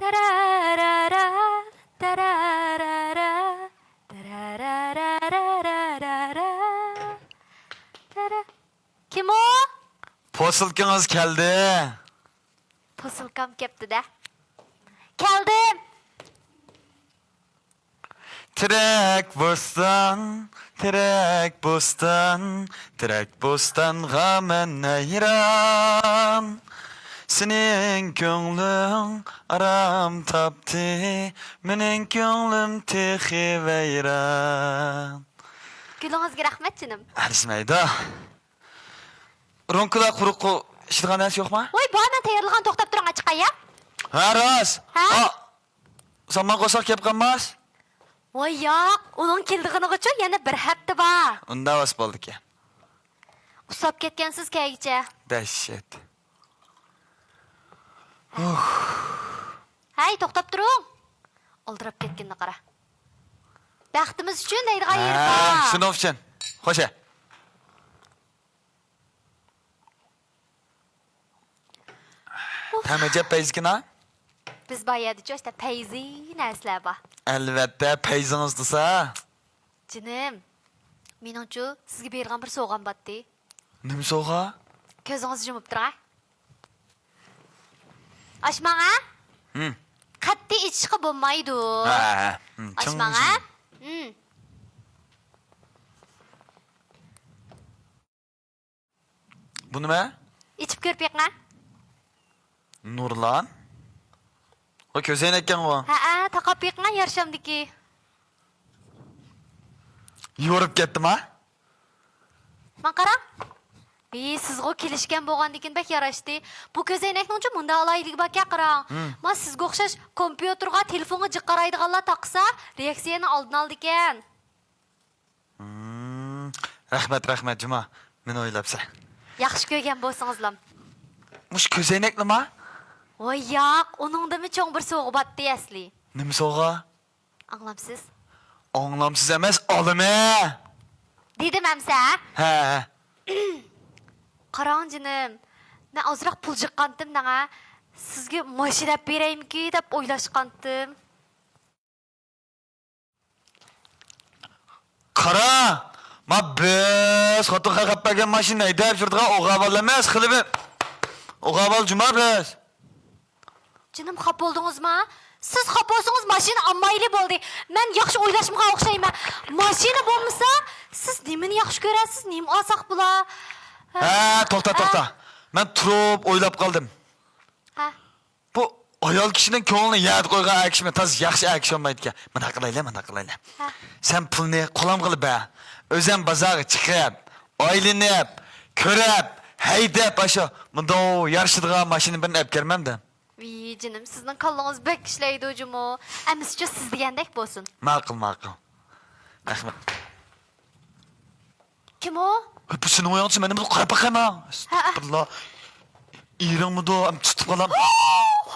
Tararara, tararara, tararararararara. Kim o? Posilkanız geldi. Posilkam kepti de. Geldim. Tirek bostan, tirek bostan, tirek bostan gamen neyran. Senin gönlün aram taptı, menin gönlüm tehi veyran. Gülünüzge rahmet canım. Arismayda. Ronkula kuruku işitgan narsa yok mu? Oy, bu hemen tayarlıgan toktap duran açık ya. Ha, ras. Ha? Zaman kosak kep kalmaz. Oy ya, onun kildiğini geçiyor yana bir hafta var. Onda vas bulduk ya. Usap ketkensiz kaygice. Dehşet. Hay, toktap durun. Oldurap ketkenini qara. Baxtimiz üçün deydiğen yeri var. Şunov için. Hoşa. Temece peyzgina? Biz bayadici işte peyzi nəslər var. Elbette peyzinizdisa. Canım, menimçe sizge bergan bir soğan battı. Nim soğa? Közünüz jumup duray. Aşmağa? Hı. Qatti içki bo'lmaydi. Ha. Aşmağa? Bu nime? İçip görüp yakna? Nurlan? O közeyin ekken o. Ha, taqap yakna yarışamdaki. Yorup kettim ha? Man qarang. Sizga kelishgan bo'lgandikin bak yarashdi. Bu ko'zoynakni uncha munda olaylik bak qarang. Men sizga o'xshash kompyuterga, telefonga jiqqaraydiganlar taqsa, reaksiyani oldin oldi ekan. Rahmet Cuma. Meni o'ylabsa. Yaxshi ko'rgan bo'lsingizlar. Mush közeynekli mi? Voy yo'q, uningdami cho'ng bir so'g'i batdi asli. Nim soğa? Anglamsiz? Anlamsız emas, olime. Dedim amsa. He. Qarang jinim. Men ozroq pul jiqqandim nanga. Sizga mashina beraymi-ki deb o'ylashqandim. Qara. Ma biz xotin qaqappagan mashina haydab yurdigan o'g'aval emas, qilib. O'g'aval Cuma biz. Jinim xap bo'ldingizmi? Siz xap bo'lsangiz mashina olmayli bo'ldi. Men yaxshi o'ylashimga o'xshayman. Mashina bo'lmasa, siz nimani yaxshi ko'rasiz? Nim olsaq bular? Ha, to'xta. Men turib o'ylab qoldim. Ha. Bu ayol kishining ko'nglini yad qo'ygan akishma taz yaxshi akish olmaydi ekan. Mana qilaylar. Ha. Sen pulni qo'lam qilib ba. O'zim bozorga chiqib, oylinib, ko'rib, haydab asho bunda yarishadigan mashina birini olib kelmanda. Viy, jinim, sizning qallangiz bek ishlaydi o'jimo. Amischa siz degandek bo'lsin. Ma'qul. Rahmat. Kim o? Bu seni oyansın, benim bu qarab baqayma. Astagfirullah. İran mı do? Tutib qolam.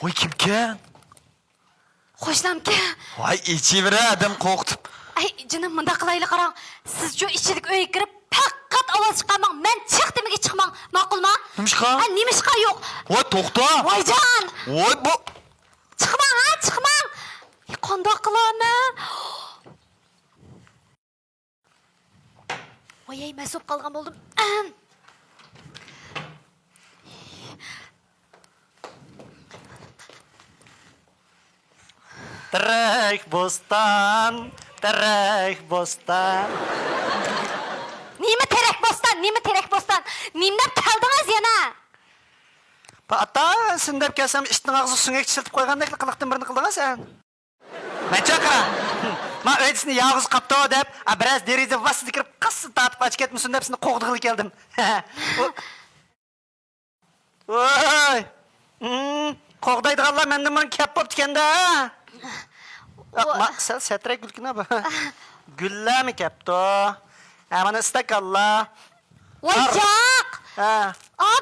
Voy kimken? Xo'shlamki. Voy ichivra adam qo'rqitib. Ay, jinim, bunda qilayli qarang. Siz shu ichilik uyga kirib, faqat ovoz chiqarmang. Men chiqdimiga chiqmang. Ma'qulmi? Nimishqa? Ha, nimishqa yo'q. Voy to'xta. Voyjon. Voy bu. Chiqmang. Qandoq qilaman? Voy, men so'p qolgan bo'ldim. Terek bostan. Nima terek bostan? Nimdep kaldınız yana? Ata, sen dep kelsem iştin ağzı süngek çiltip koygandek qılıqtın birini qıldın sen. Ben çakra. Ma öydisini yağız kaptı o dep, biraz derize vasıdı kirip qısı tatıp açık etmişsin dep seni qoğduğulu geldim. Oy. Qoğdaydıqallar menden bunu kep bop dikende ha. Ma sen setrek gülküne bak. Gülle mi kepti o? Hemen ıstak Allah. Voy yo'q. Ha.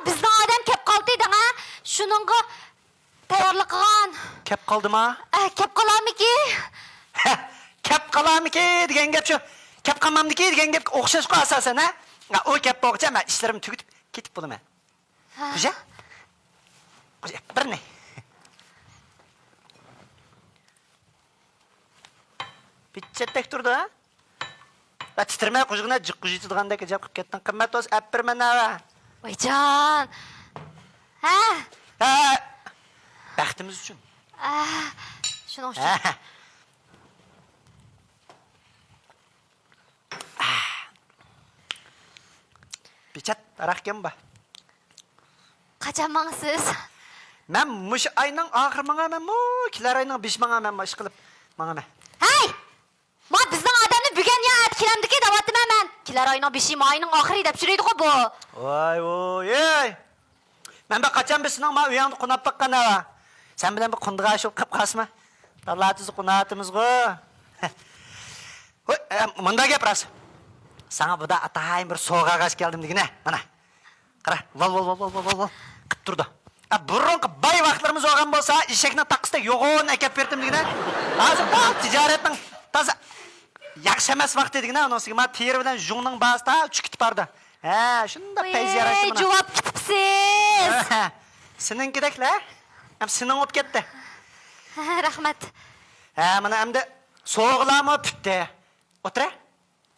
Bizden adam kep qaldıydı ha. Şununla tayyorlik qilgan. Kep kaldım ha? Kep qolamiki? Kep qalamiki degan gap shu. Kep qolmamdiki degan gap o'xshash qo'y asosan ha. O kep bo'yicha men ishlarimni tugatib ketib bo'laman. Qo'ja? Bir ne? chetdek turdi, ha? Va titirmay qo'shig'ini jiqqu yetadigandak ijab qilib ketding. Qimmat bo'lsa, olib berman ha. Voyjon. Ha? Ha. Baxtimiz uchun. Shuning uchun. Ha. Bichat aroq kemba. Qachon mangsiz? Men mush ayning oxir mangaman, kelar ayning 5 mangaman ish qilib mangaman. Hey! Ma bizning odamni bugun ya atkilamdiki davatman men. Kelar oyning 5-i oyning oxiri deb shuraydi-ku bu. Voy voy. Ey. Men bir qachon bizning ma uyingni qunab baqqan ha. Sen bilan bir qundiga ashib qilib qasma. Tallatimiz qunatimiz-ku. Voy, munda gapras. Sana bu da atayim bir soğuğa kaç geldim digine. Ana. Qara, val. Qıp turdu. Burunqi bay vaqtlarımız olgan bolsa, ishakni taqisda yo'g'on akab berdim digine. Hozir bu tijoratning toza yaxshi emas vaqti digine. Onosiga ma teri bilan jungning basida uchib ketib bordi. Ha, shunda payz yarashdi mana. Javob kitibsiz. Seninkideklar? Ham sening o'p ketdi. Rahmat. Ha, mana endi so'g'lami bitdi. O'tira.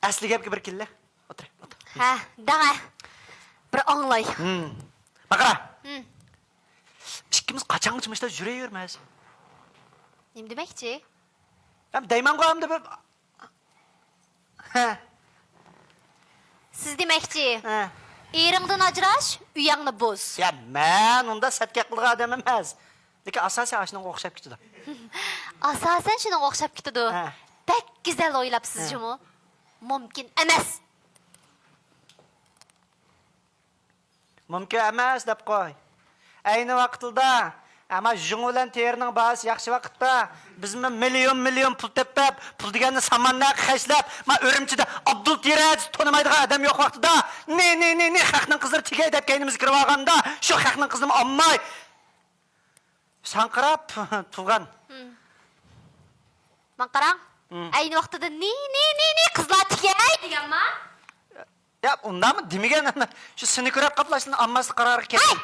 Asli gapga bir killa. O'tir. Ha, dağa. Bir anglay. Baqara. İkimiz qachon chiqishda yuraveramiz. Nima demakchi? Ham deyman qo'yamda bir. Ha. Siz demakchi, Ha. eringdan ajrash, uyingni boz. Ya men unda satga qilgan odam emas. Lekin asosiy ashunga o'xshab ketdi. Asosan shunga o'xshab ketadi. Ha. Bak go'zal o'ylabsiz shumi? Mumkin emas. Mumkin emas deb qo'y. Ayni vaqtida ama jung bilan terining bahsi yaxshi vaqtda bizmi million pul tepib, pul deganni samanna xashlab, ma Urumchida Abdul Tiraj tonimaydigan odam yo'q vaqtida ne xalqning qizlari tegay deb kaynimiz kirib olganda, shu xalqning qizini olmay sanqirab turgan. Men qarang. Ayni vaqtida ne qizlar tegay deganman. Ya undamı demigen şu seni körep kaplaştın amması kararı kes. Hey!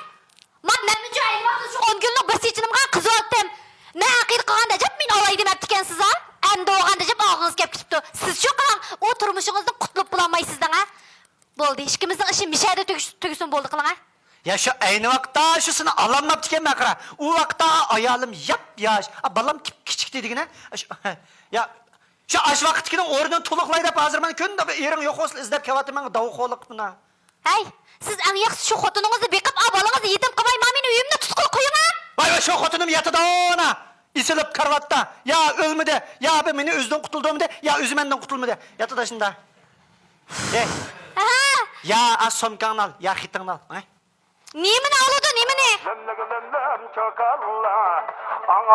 Men uchun ayni vaqtda shu 10 kunlik bir sechinimga qiz oldim. Ne aqil qilganda jab men olay demabdi ekansiz ha? Endi o'g'anda jab og'ingiz kelib ketibdi. Siz shu qarang, u turmushingizni qutlab bo'lolmaysizdan ha? Bo'ldi, ishkimizning ishi mishada tugusin bo'ldi qiling ha? Ya şu aynı vakta şu seni alanmaptı ki makara. O vakta ayalım yap yaş. Balam küçük dediğine. Ya şu aş vakitkinin oradan tuluqlaydı hazır ben könde yerin yok olsun izlep kevatı ben davuk oluq buna. Hey, siz en yaxshi shu xotiningizni beqib, bolangizni yetim qilmay, meni uyimni tutqul qo'ying ha? Vay şu xotinim yatıda ona. İsilip karvatta. Ya ölmedi. Ya be meni özden kutulduğum de. Ya özü menden kutulmadı. Yatıda şimdi. Hey. Aha. Ya az somkanı al. Ya hitini al. Nemini oladi, nemini? Memleketimden çok Allah,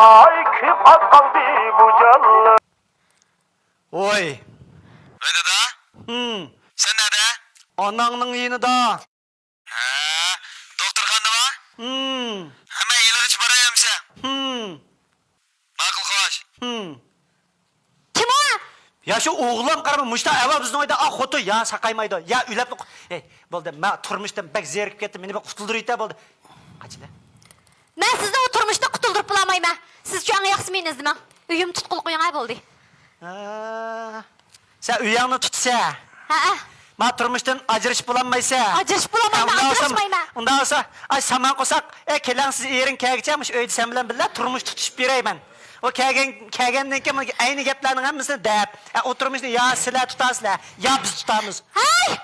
ay ki kaldı bu canlı. Oy. Ne dede? Sen nerede? Ananın yeni da. Ha, doktor kandı mı? Hemen iyilik için barayım sen. Makul koş. Kim o? Ya şu oğlan karımı muşta eva bizden oyda xotu ya sakaymaydı. Ya ülep hey boldu ma turmuşdan bek zerikip kettim. Meni bek kutulduruydu boldu. Kaçla? Men sizni o turmushda qutuldirib bo'lmayman. Siz shu anga yaxshi meni izlamang. Uyim tutqul qo'ying bo'ldi. Sen uyağını tutsa. Ha. Ma turmuşdan ajrışıp bulanmaysa. Ajrışıp bulanmayman, ajrışmayman. Ondan olsa ay saman qo'sak, kelen siz erin kegeceğmiş öyde sen bilen billah turmuş tutuşup bereymen. O kegenden kim aynı gaplarning hammasini deb. Oturmuşni ya sizlar tutasizlar, ya biz tutamiz. Hey!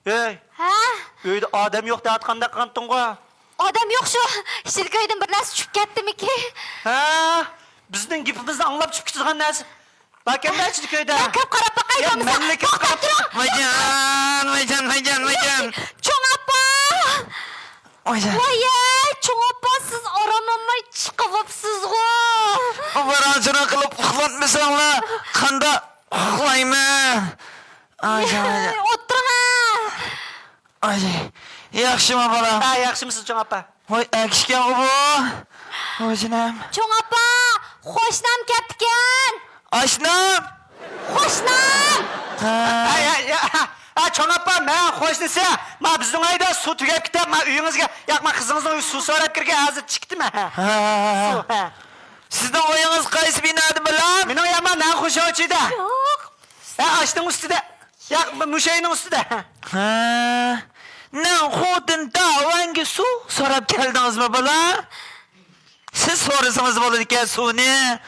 Ey, Ha? uyda odam yo'q deb aytganda qanding-ku. Odam yo'q shu. Shirkoydan bir narsa tushib ketdimi-ki? Ha, bizning gapimizni anglab chiqib ketadigan narsa. Bakanda Shirkoyda. Men ko'p qarab baqayman. Mamlakat qarab. Vaycan. Cho'ng oppa! Vaycan. Voy, cho'ng oppa, siz oramamay chiqibsiz-ku. Varancına kılıp uxlatmasanlar, qanda uxlayman. Vaycan. O'tiring. Ay, yaxshimi bolam? Ha, yaxshimisiz cho'ng oppa? Voy, akishgan bu. Vaycanam. Cho'ng oppa, qo'shnam ketgan. Oshnam. Qo'shnim! Ya, Çoğun apam, ben hoşnisi. Ma bizden ayda su tügep kitap, ma uyunuzga. Yak ma kızınızın uyu su sorap kirge hazır çıktı mı? Su, ha. Sizden oyunuz qaysı binadı bilan? Benim uyama ne hoşu açıydı. Yok. Açtın üstüde. Yak müşeyinin üstüde. Ha. Ne hodun davangi su sorap geldiniz mi bilan? Siz sorusanız болады ekan suvni.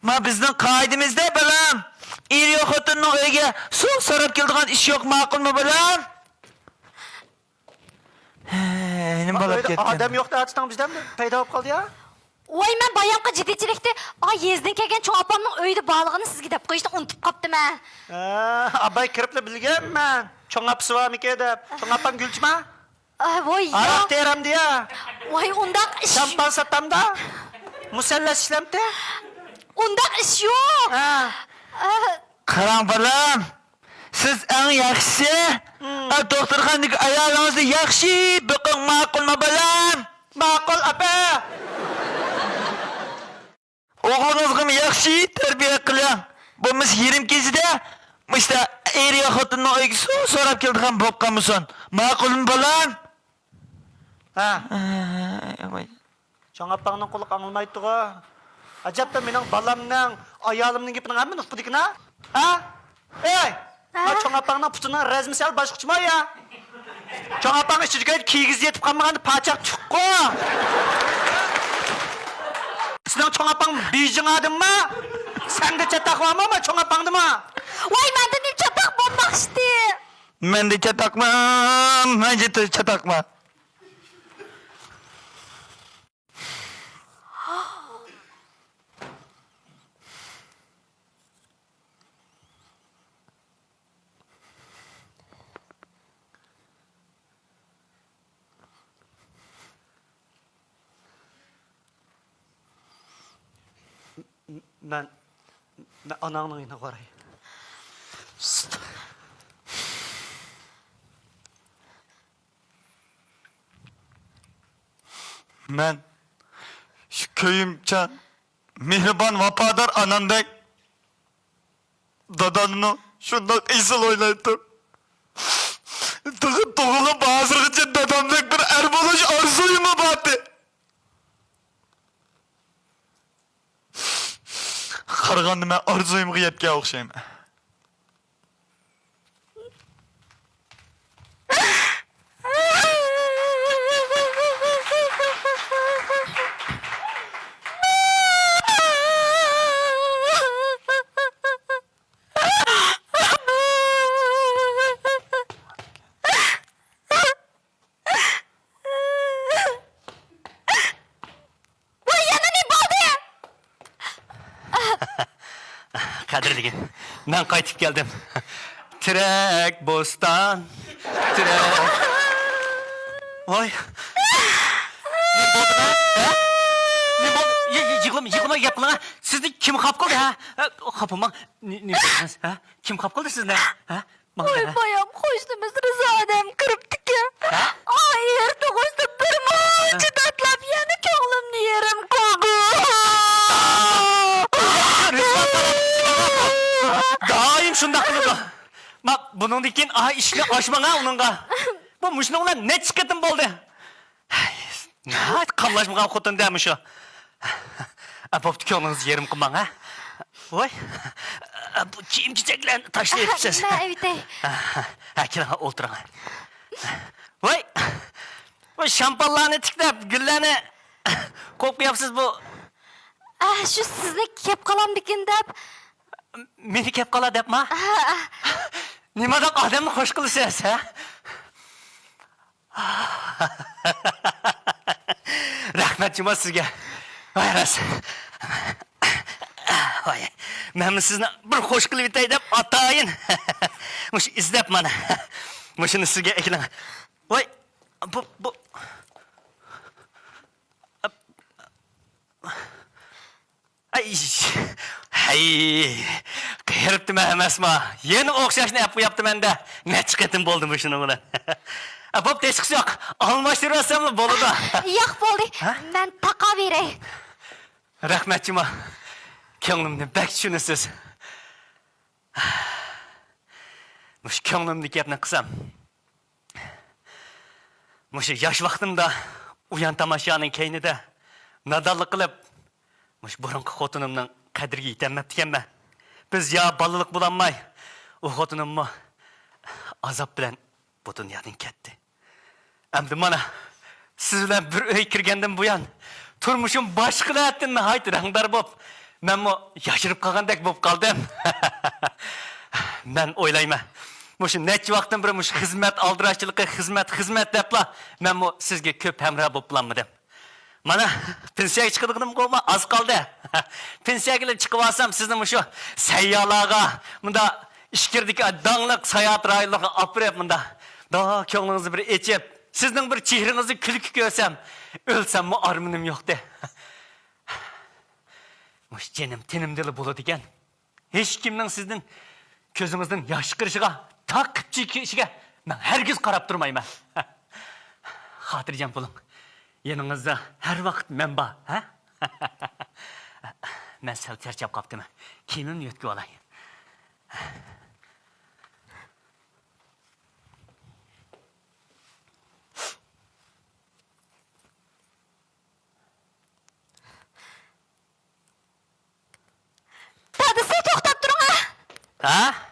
Ma bizning qoidamizda bilan er xotinning uyiga suv so'rab keladigan ish yo'q, ma'qulmi bilan? Nima bo'lib ketdi? Adam yok da açtan bizden mi? Peyda olup kaldı ya. Voy, men bayamqi jiddichilikda yezdin kelgan cho'ng opamning uyida borlig'ini sizga deb qo'yishni unutib qoptiman. Abay kiripli bilgen ben. Çoğun apısı var mı ki de? Çoğun apam gülçme. Voy, Arak yo'q. derim diye. Voy, undaq ish. Şampan satam da. Musallas işlemdi. Undaq ish yo'q. Qarang bilan. Siz eng yaxshi doktorxonadagi ayolingizni yaxshi boqing, ma'qulmi bilan? Makul apa? O'g'lingizga yaxshi tarbiya qiling. Bo'lmasa yerim kezida işte er xotinning uyiga suv so'rab keladigan bo'lganmisan. Ma'qulmi bilan? Çoğun apanın kulu kanılmaydı o. Acaba da benim balamның, ayalımның gipinin hemen utku dikine? Ey! Çoğun apanın putunun rezmisi al başkıçma ya. Çoğun apanın çocuklar kiyigiz yetip kalmağında paçak çıkkı. Sizin çoğun apanın Beijing adın mı? Sen de çatak var mı çoğun apandı mı? Voy, menda nim chataq bo'lmoqchi. Men de chatakman, men de chatakman. Ben ananın yine koray. Men şu köyümcan mehriban vafadar anandek dadanını şundan izil oynattım. Doğulu bazırgıcı dadamdek bir er buluş arzuyuma battı. Qaraganda men arzuyimga yetgan o'xshayman. Kadirligin, ben kaytıp geldim. Trek bostan, trek. Oy. Ne oldu be? Ha? Ne oldu? Yıkılma yapma ha. Sizni kim kapkıldı ha? Kapılma. Ne yapıyorsunuz ha? Kim kapkıldı sizle? Ha? Voy, bayam qo'shnimiz Rizodam kiribdi ki. Erta qo'shni bir muncha tatlab yana ko'nglimni yerim ko'rdi. Daim şunda kılıdı. Bak bunun dikin aha işini aşmana onunla. Bu muşnunla ne çıkıntın oldu? Kamlaşmığa kutun demiş o. Apop tükönünüz yerim kumban ha. Oy. Bu kim çiçeklerini taşlayıp siz. Ben evde. Kira oturun. Oy. Bu şampanlarını tıklap güllerini koklayapsız bu. Şu sizni kep qalam degan deb. Meni kep qala debmi? Nimadan odamni xush qilasiz, ha? Rahmat Cuma sizga. Voy ras. Voy. Men sizni bir xush qilib etay deb atayin. Mush izlab mana. Mushuni sizga eklang. Voy. Bu Ay, kıyırıptım emasma. Yeni okşaşını yaptım ben de. Ne çıkıntım oldu bu şunu buna. Apop teşkisi yok. Almıştırırsam mı bolu da? Yo'q bo'ldi. Men taqa beray. Rahmetçima. Ko'nglimni bak tushunasiz. Muş ko'nglimni gapni qilsam. Mush yosh vaqtimda uyan tomoshaning keynida nadonlik qilib, mush burunqi xotinimning qadriga yetamabdi ekanman. Biz yo balalik bo'lolmay, u xotinimmi azob bilan bu dunyodan ketdi. Endi mana siz bilan bir uy kirgandan buyon turmushim boshqalardan nihoyat rangdor bo'lib, menmi yashirib qolgandek bo'lib qoldim. Men o'ylayman. Mush necha vaqtdan beri mush xizmat aldirashchiligi, xizmat debla, menmi sizga ko'p hamroh bo'libmanmidim. Mana pensiyaga chiqadiganim qo'yma, az qoldi. Pensiyaga chiqib olsam, sizni mushu sayyolarga, bunda ishkirdagi donglik sayohat rayonlarga olib berib, bunda da ko'nglingizni bir echib, sizning bir chehringizni kulki ko'rsam, o'lsammi armonim yo'qdi. Mush jenim tenimdili bo'ladi ekan. Hech kimning sizning ko'zingizdan yosh qirishiga, taqib chekishiga men hargiz qarab turmayman. Xotirjam bo'ling. Yaningizda har vaqt men bor, ha? Men sal charchab qolibman. Kiyimimni yutib olay. Dadisi to'xtab turing. Ha?